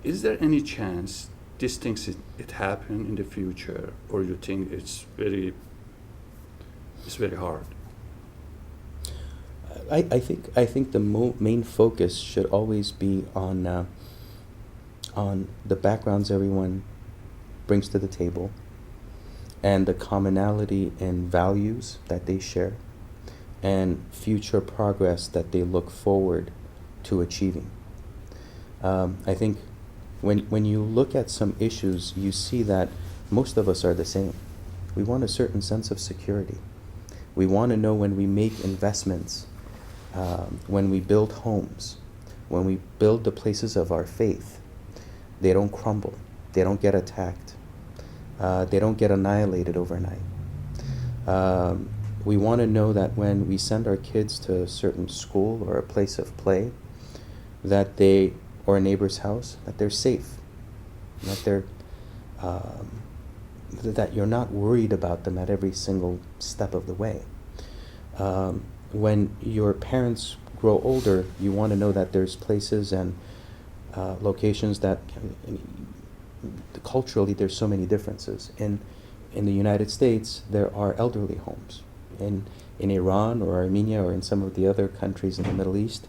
is there any chance these things it happen in the future, or you think it's very hard? I think the main focus should always be on the backgrounds everyone brings to the table, and the commonality in values that they share, and future progress that they look forward to achieving. I think when you look at some issues, you see that most of us are the same. We want a certain sense of security. We want to know when we make investments, when we build homes, when we build the places of our faith, they don't crumble, they don't get attacked, they don't get annihilated overnight. We want to know that when we send our kids to a certain school or a place of play, that or a neighbor's house, that they're safe, that that you're not worried about them at every single step of the way. When your parents grow older, you want to know that there's places and locations that, culturally, there's so many differences. In the United States, there are elderly homes. In Iran or Armenia or in some of the other countries in the Middle East,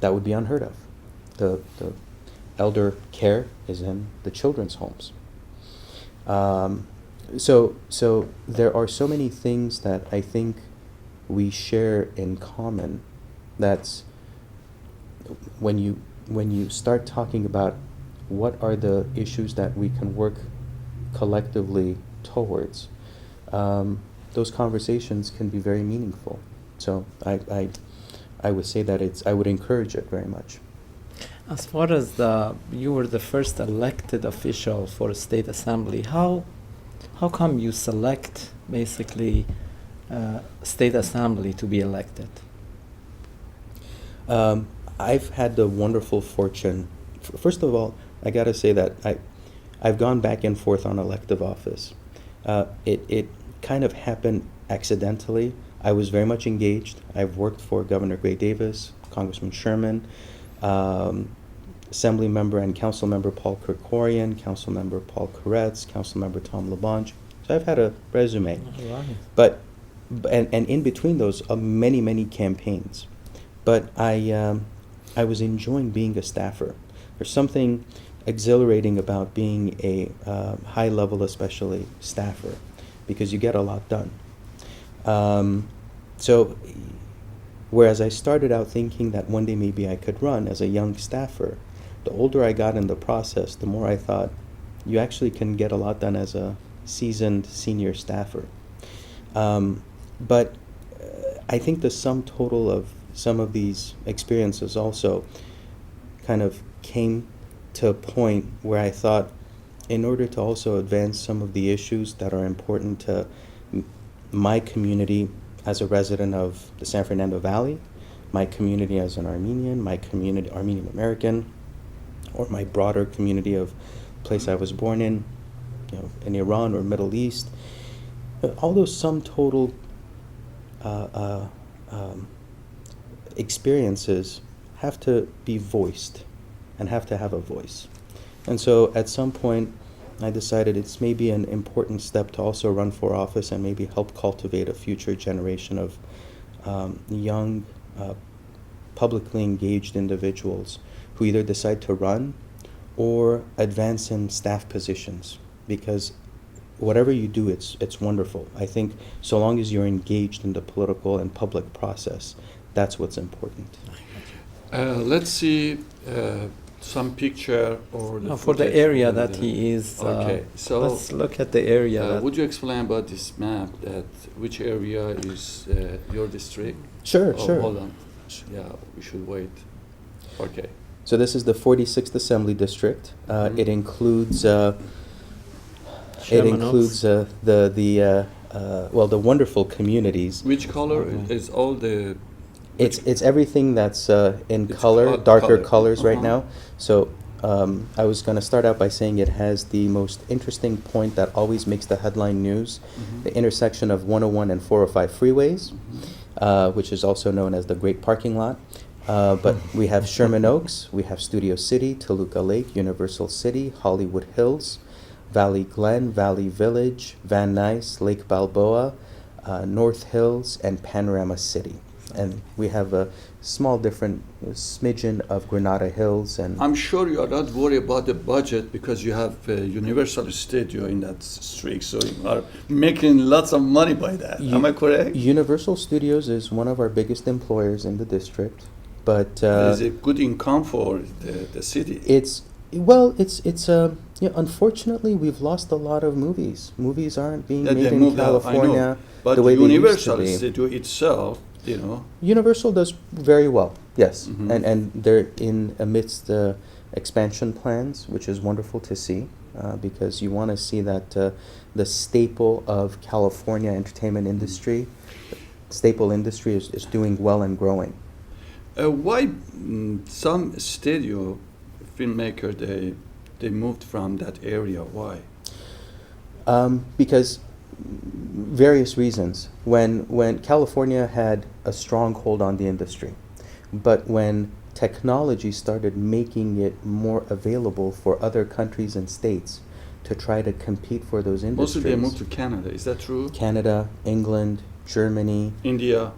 that would be unheard of. The elder care is in the children's homes. So there are so many things that I think we share in common. That's when you start talking about what are the issues that we can work collectively towards, those conversations can be very meaningful. So I would say that I would encourage it very much. As far as you were the first elected official for a state assembly, how come you select basically state assembly to be elected? I've had the wonderful fortune. First of all, I got to say that I've gone back and forth on elective office. It kind of happened accidentally. I was very much engaged. I've worked for Governor Gray Davis, Congressman Sherman, Assembly Member and Council Member Paul Kerkorian, Council Member Paul Koretz, Council Member Tom LaBonge. So I've had a resume. Right. But in between those, many campaigns. But I was enjoying being a staffer. There's something exhilarating about being a high level, especially staffer, because you get a lot done. So whereas I started out thinking that one day maybe I could run as a young staffer, the older I got in the process, the more I thought you actually can get a lot done as a seasoned senior staffer. But I think the sum total of some of these experiences also kind of came to a point where I thought, in order to also advance some of the issues that are important to my community as a resident of the San Fernando Valley, my community as an Armenian, my community Armenian American, or my broader community of place I was born in Iran or Middle East, all those sum total experiences have to be voiced and have to have a voice. And so at some point, I decided it's maybe an important step to also run for office and maybe help cultivate a future generation of young, publicly engaged individuals who either decide to run or advance in staff positions. Because whatever you do, it's wonderful. I think so long as you're engaged in the political and public process, that's what's important. Let's see some picture or the for the footage area of that the- he is. Okay, so let's look at the area. would you explain about this map, that which area is your district? Sure. Hold on. Yeah, we should wait. Okay. So this is the 46th Assembly District. It includes the wonderful communities. Which color is all the? It's everything that's in It's color, darker color. colors right Uh-huh. now. So I was going to start out by saying it has the most interesting point that always makes the headline news, the intersection of 101 and 405 freeways, which is also known as the Great Parking Lot. But we have Sherman Oaks, we have Studio City, Toluca Lake, Universal City, Hollywood Hills, Valley Glen, Valley Village, Van Nuys, Lake Balboa, North Hills, and Panorama City. And we have a small different smidgen of Granada Hills. And I'm sure you are not worried about the budget because you have Universal Studio in that streak, so you are making lots of money by that. Am I correct? Universal Studios is one of our biggest employers in the district, but Is it good income for the city? it's unfortunately we've lost a lot of movies. Movies aren't being That made they in moved out, I know. California But the way they used to Universal be. Studio itself, you know, Universal does very well, yes, Mhm. and they're in amidst the expansion plans, which is wonderful to see, because you want to see that the staple of California entertainment industry, staple industry is doing well and growing. why some studio filmmaker they moved from that area? Why? Because various reasons. When California had a strong hold on the industry, but when technology started making it more available for other countries and states to try to compete for those Mostly industries. they moved to Canada. Is that true? Canada, England, Germany. India.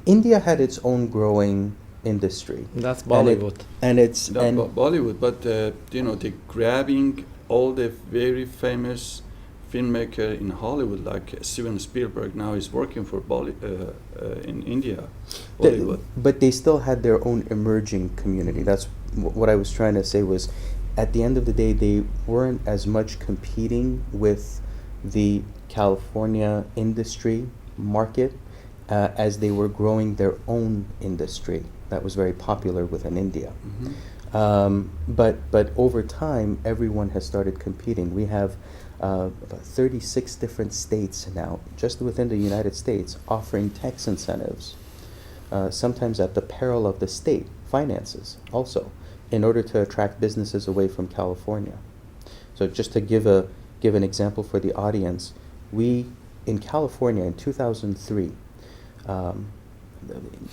India had its own growing industry. That's And it- Bollywood. And it's No, and Bollywood, but you know, they're grabbing all the very famous filmmaker in Hollywood, like Steven Spielberg. Now is working for in India, Bollywood. but they still had their own emerging community. That's what I was trying to say was, at the end of the day, they weren't as much competing with the California industry market as they were growing their own industry that was very popular within India. Mhm. But over time, everyone has started competing. We have about 36 different states now, just within the United States, offering tax incentives, sometimes at the peril of the state finances also, in order to attract businesses away from California. So just to give an example for the audience, we, in California in 2003,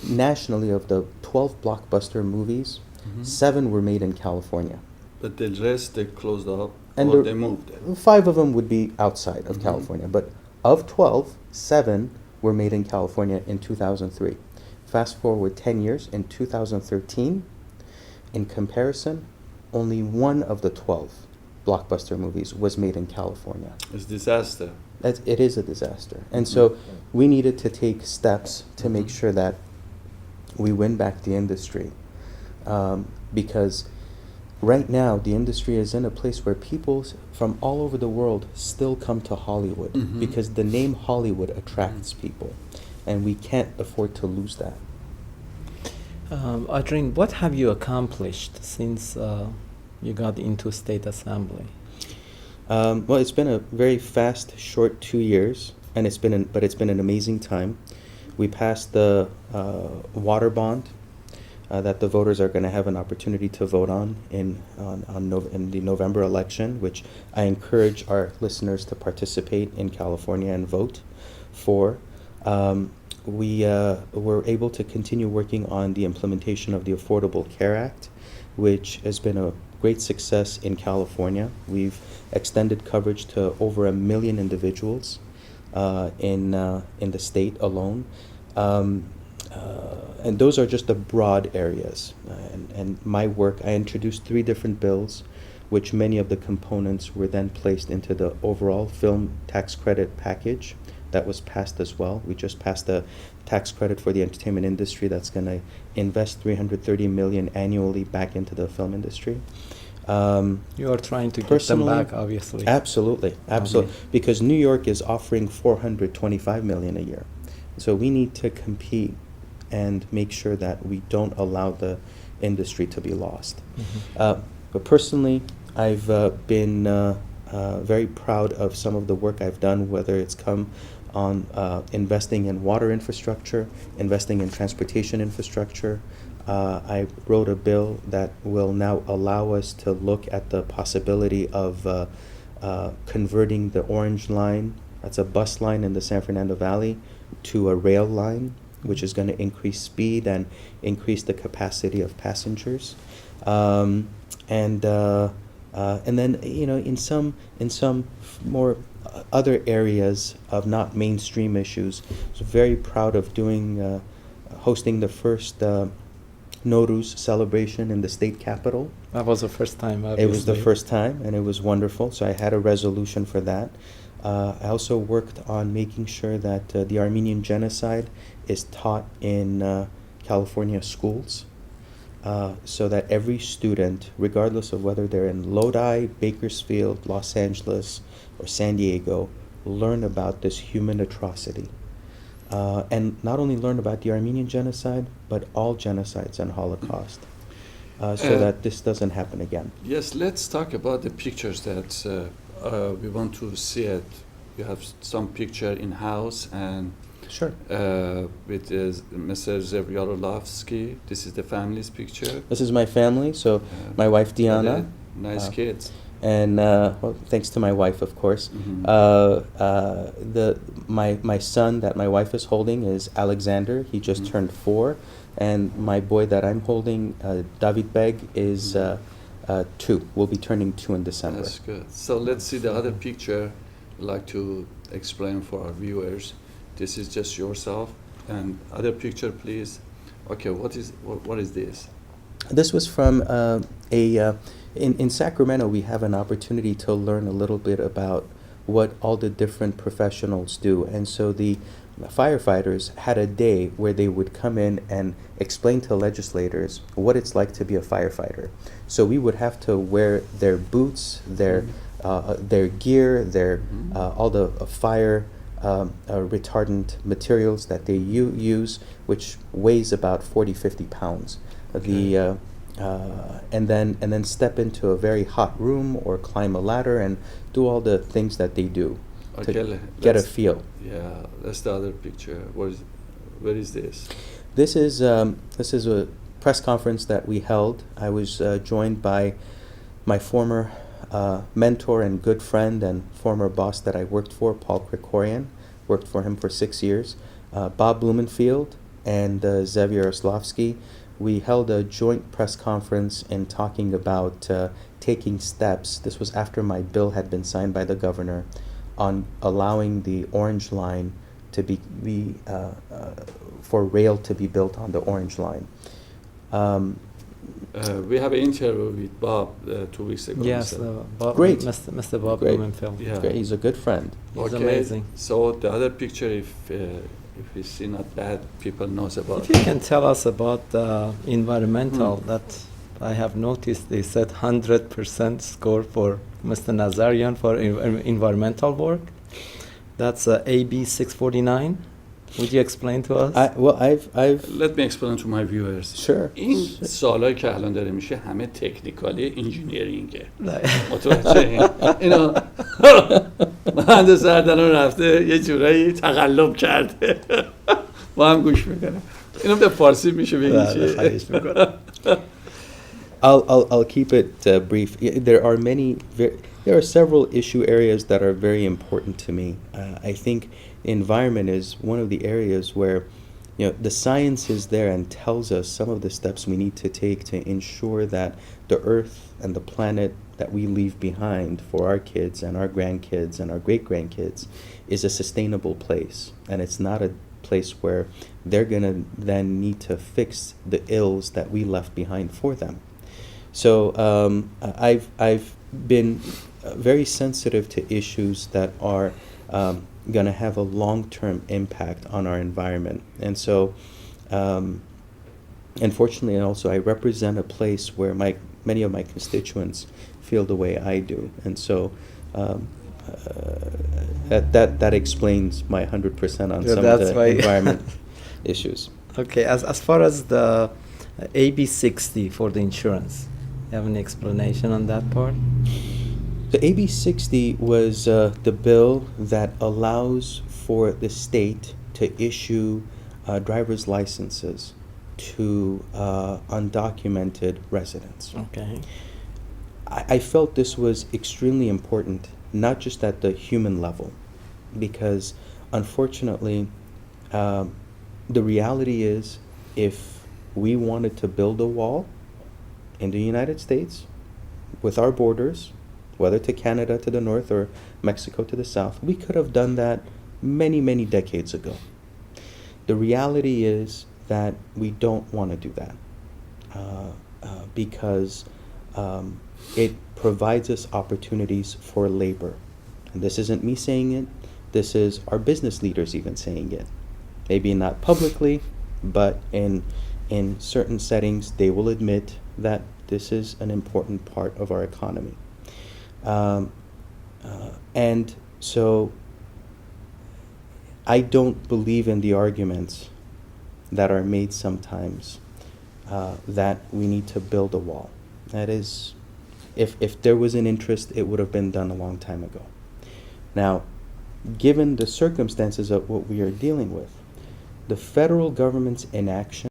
nationally of the 12 blockbuster movies, Mhm. 7 were made in California. But the rest they closed up And or the- they moved. 5 of them would be outside of Mhm. California, but of 12, 7 were made in California in 2003. Fast forward 10 years, in 2013, in comparison, only 1 of the 12 blockbuster movies was made in California. It's disaster. It is a disaster. And so we needed to take steps to make Mhm. sure that we win back the industry. Because right now, the industry is in a place where people from all over the world still come to Hollywood Mhm. because the name Hollywood attracts people. And we can't afford to lose that. Adrien, what have you accomplished since you got into state assembly? Well, it's been a very fast, short 2 years, and it's been an amazing time. We passed the water bond that the voters are going to have an opportunity to vote on in the November election, which I encourage our listeners to participate in California and vote for. We were able to continue working on the implementation of the Affordable Care Act, which has been a great success in California. We've extended coverage to over 1 million individuals in the state alone. And those are just the broad areas. And my work, I introduced 3 different bills, which many of the components were then placed into the overall film tax credit package that was passed as well. We just passed a tax credit for the entertainment industry that's going to invest $330 million annually back into the film industry. You are trying to get them Personally, back, obviously. Absolutely. Because New York is offering $425 million a year. So we need to compete and make sure that we don't allow the industry to be lost. Mhm. But personally, I've been very proud of some of the work I've done, whether it's come on investing in water infrastructure, investing in transportation infrastructure. I wrote a bill that will now allow us to look at the possibility of converting the Orange Line, that's a bus line in the San Fernando Valley, to a rail line. which is going to increase speed and increase the capacity of passengers. And then, you know, in some more other areas of not mainstream issues, I was very proud of hosting the first Nowruz celebration in the state capitol. That was the first time, obviously. It was the first time, and it was wonderful. So I had a resolution for that. I also worked on making sure that the Armenian genocide is taught in California schools, so that every student, regardless of whether they're in Lodi, Bakersfield, Los Angeles, or San Diego, learn about this human atrocity. And not only learn about the Armenian genocide, but all genocides and Holocaust, so that this doesn't happen again. Yes, let's talk about the pictures that we want to see it. You have some picture in house and Sure. With Mr. Zavyarolovsky. This is the family's picture. This is my family, so my wife Diana. Nice kids. And well, thanks to my wife, of course. My son that my wife is holding is Alexander. He just turned 4, and my boy that I'm holding, David Beg, is 2. Will be turning 2 in December. That's good. So let's see the other picture. I'd like to explain for our viewers. This is just yourself, and other picture, please. Okay, what is this? This was from in Sacramento. We have an opportunity to learn a little bit about what all the different professionals do, and so the firefighters had a day where they would come in and explain to legislators what it's like to be a firefighter. So we would have to wear their boots, their gear, all the fire retardant materials that they use, which weighs about 40-50 pounds. Okay. And then step into a very hot room or climb a ladder and do all the things that they do to get a feel. Yeah, that's the other picture. Where is this? This is a press conference that we held. I was joined by my former mentor and good friend and former boss that I worked for, Paul Krikorian. Worked for him for 6 years. Bob Blumenfield and Zev Yaroslavsky. We held a joint press conference in talking about taking steps. This was after my bill had been signed by the governor on allowing the Orange Line to be for rail to be built on the Orange Line. We have an interview with Bob 2 weeks ago. Yes, Bob, Great. Mr. Bob Great. Blumenfield. Yeah. Great. He's a good friend. He's amazing. So the other picture, if we see not bad, people knows about. If you can tell us about the environmental that I have noticed, they said 100% score for Mr. Nazarian for environmental work. That's AB 649. Would you explain to us? I've Let me explain to my viewers. Sure. این سالایی که الان داره میشه همه تکنیکالی انجینیرینگه. Like- متوجه اینا مهندس اردلان رفته یه جورایی تقلب کرده ما هم گوش میکنیم اینو به فارسی میشه بگی چیه؟ خواهش می‌کنم. I'll keep it brief. There are several issue areas that are very important to me. I think environment is one of the areas where, you know, the science is there and tells us some of the steps we need to take to ensure that the Earth and the planet that we leave behind for our kids and our grandkids and our great-grandkids is a sustainable place, and it's not a place where they're going to then need to fix the ills that we left behind for them. So I've been very sensitive to issues that are going to have a long-term impact on our environment. And so, unfortunately, and also I represent a place where many of my constituents feel the way I do. And so that explains my 100% on some of the environment issues. Okay, as far as the AB 60 for the insurance, you have any explanation on that part? The AB 60 was the bill that allows for the state to issue driver's licenses to undocumented residents. Okay. I felt this was extremely important, not just at the human level, because unfortunately, the reality is, if we wanted to build a wall in the United States with our borders, whether to Canada to the north or Mexico to the south, we could have done that many, many decades ago. The reality is that we don't want to do that because it provides us opportunities for labor. And this isn't me saying it, this is our business leaders even saying it. Maybe not publicly, but in certain settings, they will admit that this is an important part of our economy. And so I don't believe in the arguments that are made sometimes that we need to build a wall. That is, if there was an interest, it would have been done a long time ago. Now, given the circumstances of what we are dealing with, the federal government's inaction